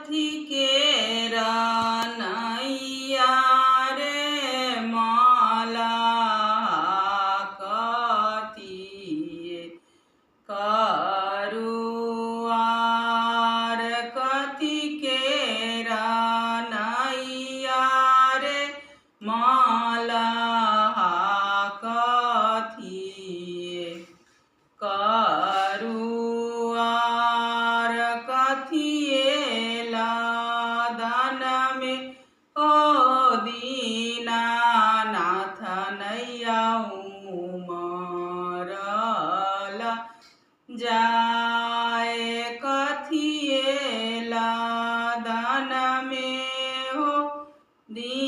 कथी केरा नैया रे माला कथी करुआर कथी केरा नैया रे माला कथी करुआर कथिएला दान में ओ दीनानाथ नैया उमरला जाए कथिएला दान में हो दी